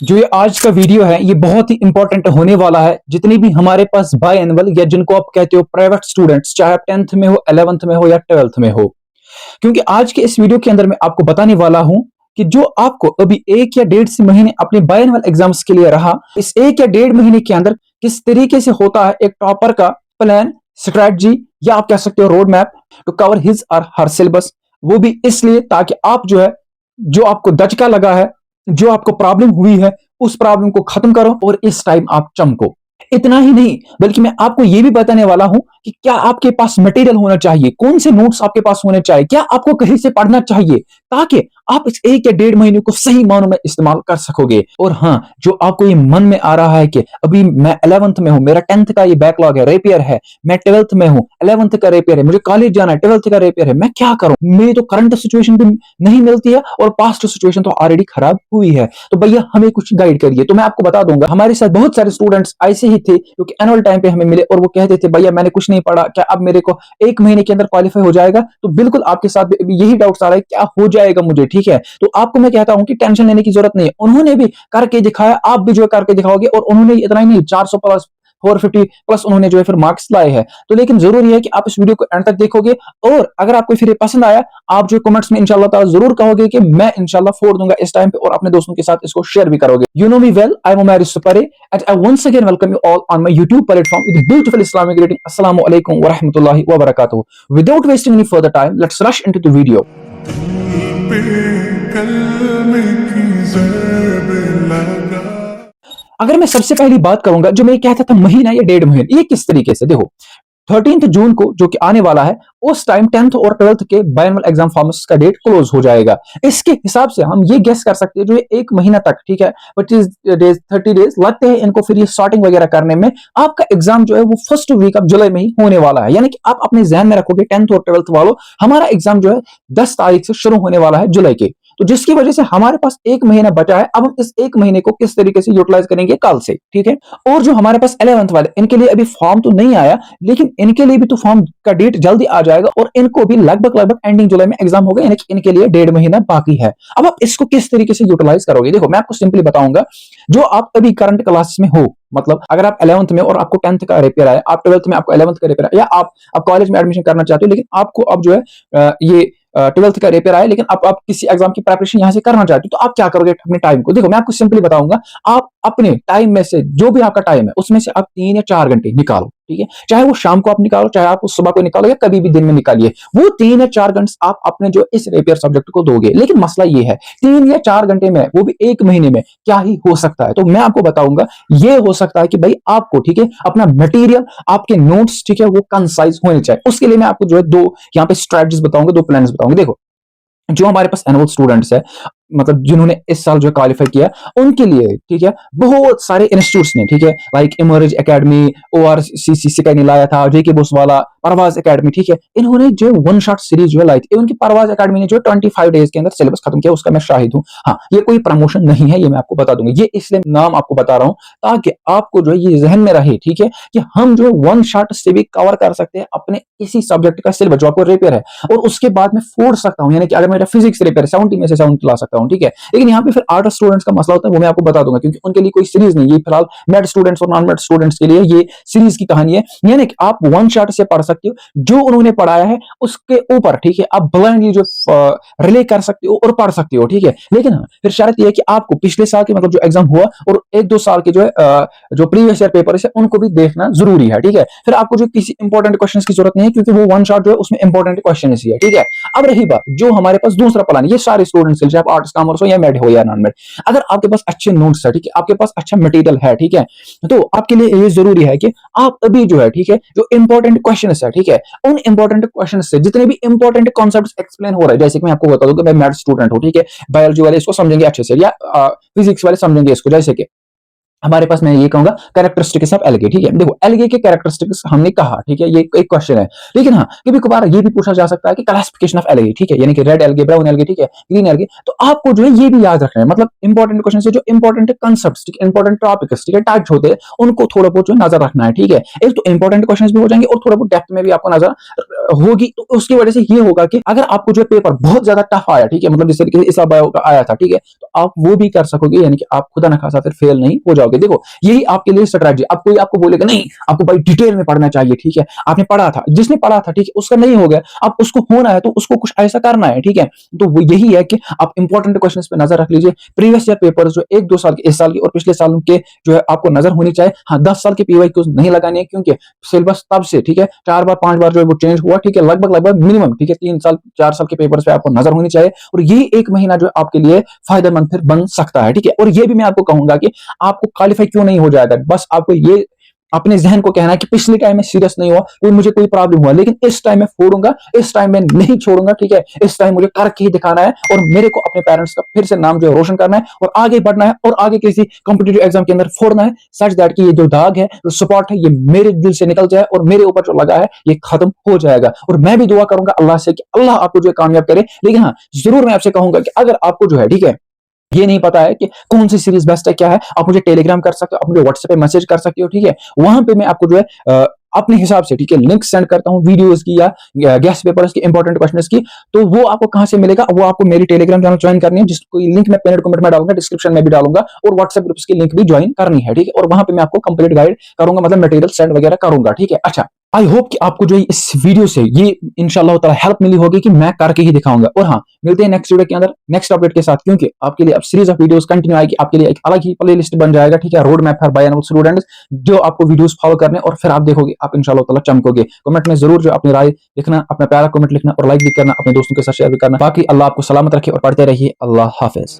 जो ये आज का वीडियो है ये बहुत ही इंपॉर्टेंट होने वाला है। जितनी भी हमारे पास बाय एनुअल या जिनको आप कहते हो प्राइवेट स्टूडेंट्स, चाहे आप 10th में हो, 11th में हो या 12th में हो, क्योंकि आज के इस वीडियो के अंदर मैं आपको बताने वाला हूं कि जो आपको अभी 1 या 1.5 महीने अपने बाय एनुअल एग्जाम्स के लिए रहा, इस 1 या 1.5 महीने के अंदर किस तरीके से होता है एक टॉपर का प्लान, स्ट्रैटेजी या आप कह सकते हो रोड मैप टू कवर हिज और हर सिलेबस। वो भी इसलिए ताकि आप जो है, जो आपको दचका लगा है, जो आपको प्रॉब्लम हुई है, उस प्रॉब्लम को खत्म करो और इस टाइम आप चमको। इतना ही नहीं, बल्कि मैं आपको यह भी बताने वाला हूं कि क्या आपके पास मटेरियल होना चाहिए, कौन से नोट्स आपके पास होने चाहिए, क्या आपको कहीं से पढ़ना चाहिए, ताकि आप इस 1 या 1.5 महीने को सही मानों में इस्तेमाल कर सकोगे। और हाँ, जो आपको ये मन में आ रहा है कि अभी मैं 11th में हूं, मेरा 10th का ये बैकलॉग है, रेपियर है, मैं 12th में हूं, 11th का रेपियर है, मुझे कॉलेज जाना है, 12th का रेपियर है, मैं क्या करूं, मेरी तो करंट सिचुएशन भी नहीं मिलती है और पास्ट सिचुएशन तो ऑलरेडी खराब हुई है, तो भैया हमें कुछ गाइड करिए। तो मैं आपको बता दूंगा, हमारे साथ बहुत सारे स्टूडेंट्स ऐसे ही थे जो कि एनुअल टाइम पे हमें मिले और वो कहते थे भैया मैंने कुछ नहीं पढ़ा, क्या अब मेरे को 1 महीने के अंदर क्वालिफाई हो जाएगा? तो बिल्कुल आपके साथ भी यही डाउट्स आ रहा है, क्या हो जाएगा मुझे, ठीक है। तो आपको मैं कहता हूं कि टेंशन लेने की जरूरत नहीं है, उन्होंने भी करके दिखाया, आप भी जो है करके दिखाओगे। और उन्होंने इतना ही नहीं, 400 प्लस 450 प्लस उन्होंने जो है फिर मार्क्स लाए हैं। तो लेकिन जरूरी है कि आप इस वीडियो को एंड तक देखोगे और अगर आपको फिर ये पसंद आया, आप जो कमेंट्स में इंशाल्लाह ताला जरूर कहोगे कि मैं इंशाल्लाह फोड़ दूंगा इस टाइम पे, और अपने दोस्तों के साथ इसको शेयर भी करोगे। You know me well, I am Umair Supare and I once again welcome you all on my YouTube platform with beautiful Islamic greeting. अस्सलामु अलैकुम व रहमतुल्लाहि व बरकातुहू। Without wasting any further time, let's rush into the video. अगर मैं सबसे पहली बात करूंगा, जो मैं कहता था महीना या 1.5 महीने, ये किस तरीके से देखो, 13 जून को जो कि आने वाला है, उस टाइम 10th और 12th के बायनल एग्जाम फॉर्म्स का डेट क्लोज हो जाएगा। इसके हिसाब से हम ये गेस कर सकते हैं जो ये 1 महीना तक, ठीक है, 25 डेज 30 डेज लगते हैं इनको फिर ये सॉर्टिंग वगैरह करने में। आपका एग्जाम जो है वो फर्स्ट वीक ऑफ जुलाई में ही होने वाला है, यानी कि आप अपने ध्यान में रखोगे 10th और 12th वालों, हमारा एग्जाम जो है 10 तारीख से शुरू होने वाला है जुलाई के। तो जिसकी वजह से हमारे पास 1 महीना बचा है। अब हम इस 1 महीने को किस तरीके से यूटिलाइज करेंगे कल से, ठीक है। और जो हमारे पास 11th वाले, इनके लिए अभी फॉर्म तो नहीं आया, लेकिन इनके लिए भी तो फॉर्म का डेट जल्दी आ जाएगा और इनको भी लगभग एंडिंग जुलाई में एग्जाम होगा, यानी कि इनके लिए 1.5 महीना बाकी है। अब आप इसको किस तरीके से यूटिलाइज करोगे, देखो मैं आपको सिंपली बताऊंगा। जो आप अभी करंट क्लास में हो, मतलब अगर आप 11th में और आपको 10th का रेपियर आया, आप 12th में आपको 11th का रेपियर आया, या आप कॉलेज में एडमिशन करना चाहते हो लेकिन आपको अब जो है ये 12th का रेपियर आया, लेकिन आप किसी एग्जाम की प्रिपरेशन यहां से करना चाहते हो, तो आप क्या करोगे अपने टाइम को? देखो मैं आपको सिंपली बताऊंगा, आप अपने टाइम में से जो भी आपका टाइम है उसमें से आप 3 या 4 घंटे निकालो, ठीक है। चाहे वो शाम को आप निकालो, चाहे आप सुबह को निकालो, या कभी भी दिन में निकालिए, वो 3 या 4 घंटे आप अपने जो इस रेपियर सब्जेक्ट को दोगे। लेकिन मसला ये है, 3 या 4 घंटे में, वो भी 1 महीने में, क्या ही हो सकता है? तो मैं आपको बताऊंगा, ये हो सकता है कि भाई आपको, ठीक है, अपना मटेरियल, आपके नोट्स, ठीक है, वो कंसाइज होने चाहिए। उसके लिए मैं आपको जो है दो यहाँ पे स्ट्रेटजीज बताऊंगा, दो प्लान्स बताऊंगा। देखो, जो हमारे पास एनुअल स्टूडेंट्स है, मतलब जिन्होंने इस साल जो है क्वालिफाई किया, उनके लिए, ठीक है, बहुत सारे इंस्टीट्यूट्स ने, ठीक है, लाइक इमर्ज एकेडमी, ORCC का लाया था, जेके बोस वाला, परवाज एकेडमी, ठीक है, इन्होंने जो वन शॉट सीरीज जो है लाई थी। उनकी परवाज एकेडमी ने जो 25 डेज के अंदर सिलेबस खत्म किया, उसका मैं शाहिद हूं। हाँ, ये कोई प्रमोशन नहीं है, ये मैं आपको बता दूंगा, ये इसलिए नाम आपको बता रहा हूं ताकि आपको जो है ये जहन में रहे, ठीक है, कि हम जो वन शॉट से भी कवर कर सकते हैं अपने इसी सब्जेक्ट का सिलेबस जो आपको रेपियर है, और उसके बाद में फोड़ सकता हूं, यानी कि अगर मेरा फिजिक्स रेपियर 70 में से 70 ला सकता हूं, ठीक है। लेकिन यहाँ पे फिर आर्ट स्टूडेंट्स का मसला होता है, वो मैं आपको बता दूंगा, क्योंकि उनके लिए कोई सीरीज नहीं, ये फिलहाल मेड स्टूडेंट्स और नॉन मेड स्टूडेंट्स के लिए ये सीरीज की कहानी है, यानी कि आप वन शॉट से पढ़ सकते हो जो उन्होंने पढ़ाया है उसके ऊपर, ठीक है, आप ब्लाइंडली जो रिले कर सकते हो और पढ़ सकते हो, ठीक है। लेकिन फिर शर्त यह है कि आपको पिछले साल के, मतलब जो एग्जाम हुआ और 1-2 साल के जो है जो प्रीवियस ईयर पेपर है उनको भी देखना जरूरी है, ठीक है। फिर आपको जो किसी इंपॉर्टेंट क्वेश्चन की जरूरत नहीं है, क्योंकि वो वन शॉट जो है उसमें इंपॉर्टेंट क्वेश्चन है, ठीक है। अब रही बात जो हमारे पास दूसरा प्लान, ये सारे स्टूडेंट्स, चाहे आप आर्ट्स कॉमर्स हो या मेड हो या नॉन मेड, अगर आपके पास अच्छे नोट्स है, ठीक है, आपके पास अच्छा मटेरियल है, ठीक है, तो आपके लिए ये जरूरी है कि आप अभी जो है, ठीक है, जो इंपॉर्टेंट क्वेश्चन है, ठीक है, उन इंपॉर्टेंट क्वेश्चन से जितने भी इंपॉर्टेंट कॉन्सेप्ट्स एक्सप्लेन हो रहे हैं, जैसे कि मैं आपको बता दूं कि मैं मैथ स्टूडेंट हूं, ठीक है, बायोलॉजी वाले इसको समझेंगे अच्छे से, या फिजिक्स वाले समझेंगे इसको, जैसे कि हमारे पास मैं ये कहूंगा कैरेक्टरिस्टिक्स ऑफ एलगे। ठीक है, देखो एलगे के कैरेक्टरिस्टिक्स हमने कहा, ठीक है, ये एक क्वेश्चन है। लेकिन हाँ, कभी कभार ये भी पूछा जा सकता है कि क्लासिफिकेशन ऑफ एलगे, ठीक है, यानी कि रेड एलगे, ब्राउन एलगे, ठीक है, ग्रीन एलगे। तो आपको जो है ये भी याद रखना है, मतलब इंपॉर्टेंट क्वेश्चन से जो इंपॉर्टेंट कंसेप्ट, ठीक है, इंपॉर्टेंट टॉपिक्स, ठीक है, टच होते हैं, उनको थोड़ा बहुत जो नजर रखना है। ठीक है, एक तो इंपॉर्टेंट क्वेश्चन भी हो जाएंगे और थोड़ा बहुत डेप्थ में भी आपको नजर होगी। तो उसकी वजह से ये होगा कि अगर आपको जो है पेपर बहुत ज्यादा टफ आया, ठीक है, मतलब जिस तरीके से इस बायो का आया था, ठीक है, तो आप वो भी कर सकोगे, यानी कि आप खुदा न खासा फिर फेल नहीं हो जाओगे। देखो यही आपके लिए स्ट्रैटेजी। अब कोई आपको बोलेगा नहीं आपको भाई डिटेल में पढ़ना चाहिए, ठीक है, आपने पढ़ा था, जिसने पढ़ा था, ठीक है, उसका नहीं हो गया, अब उसको होना है तो उसको कुछ ऐसा करना है। ठीक है, तो वो यही है कि आप इंपॉर्टेंट क्वेश्चंस पे नजर रख लीजिए। प्रीवियस ईयर पेपर जो 1-2 साल के, इस साल के और पिछले सालों के जो है आपको नजर होनी चाहिए। हाँ, 10 साल के पीवाई क्यूज नहीं लगाने, क्योंकि सिलेबस तब से, ठीक है, 4 बार 5 बार जो है वो चेंज हुआ। ठीक है, लगभग मिनिमम, ठीक है, 3 साल 4 साल के पेपर पे आपको नजर होनी चाहिए, और ये 1 महीना जो है आपके लिए फायदेमंद फिर बन सकता है। ठीक है, और ये भी मैं आपको कहूंगा कि आपको क्वालिफाई क्यों नहीं हो जाएगा, बस आपको ये अपने जहन को कहना है कि पिछले टाइम में सीरियस नहीं हुआ, कोई मुझे कोई प्रॉब्लम हुआ, लेकिन इस टाइम में फोड़ूंगा, इस टाइम में नहीं छोड़ूंगा। ठीक है, इस टाइम मुझे करके ही दिखाना है, और मेरे को अपने पेरेंट्स का फिर से नाम जो है रोशन करना है, और आगे बढ़ना है, और आगे किसी कॉम्पिटेटिव एग्जाम के अंदर फोड़ना है, सच दैट कि ये जो दाग है, जो स्पॉट है, ये मेरे दिल से निकल जाए, और मेरे ऊपर जो लगा है ये खत्म हो जाएगा। और मैं भी दुआ करूंगा अल्लाह से कि अल्लाह आपको जो है कामयाब करे। लेकिन हाँ, जरूर मैं आपसे कहूंगा कि अगर आपको जो है, ठीक है, ये नहीं पता है कि कौन सी सीरीज बेस्ट है, क्या है, आप मुझे टेलीग्राम कर सकते हो, आप मुझे व्हाट्सएप पे मैसेज कर सकते हो। ठीक है, वहां पे मैं आपको जो है अपने हिसाब से, ठीक है, लिंक सेंड करता हूं वीडियोस की या गेस्ट पेपर्स की, इंपॉर्टेंट क्वेश्चंस की। तो वो आपको कहां से मिलेगा, वो आपको मेरी टेलीग्राम चैनल ज्वाइन करनी है, जिसको लिंक मैं पिन कमेंट में डालूंगा, डिस्क्रिप्शन में भी डालूंगा, और व्हाट्सएप ग्रुप्स की लिंक भी ज्वाइन करनी है। ठीक है, और वहां पे मैं आपको कंप्लीट गाइड करूंगा, मतलब मटेरियल सेंड वगैरह करूंगा। ठीक है, अच्छा, आई होप कि आपको जो इस वीडियो से ये इंशाल्लाह ताला हेल्प मिली होगी कि मैं करके ही दिखाऊंगा। और हाँ, मिलते हैं नेक्स्ट वीडियो के अंदर नेक्स्ट अपडेट के साथ, क्योंकि आपके लिए अब सीरीज ऑफ वीडियोस कंटिन्यू आएगी, आपके लिए एक अलग ही प्लेलिस्ट बन जाएगा। ठीक है, रोड मैप फॉर बायनल स्टूडेंट्स, जो आपको वीडियोस फॉलो करने, और फिर आप देखोगे आप इंशाल्लाह ताला चमकोगे। कमेंट में जरूर जो अपनी राय लिखना, अपना प्यारा कमेंट लिखना, और लाइक भी करना, अपने दोस्तों के साथ शेयर भी करना। बाकी अल्लाह आपको सलामत रखे और पढ़ते रहिए। अल्लाह हाफिज।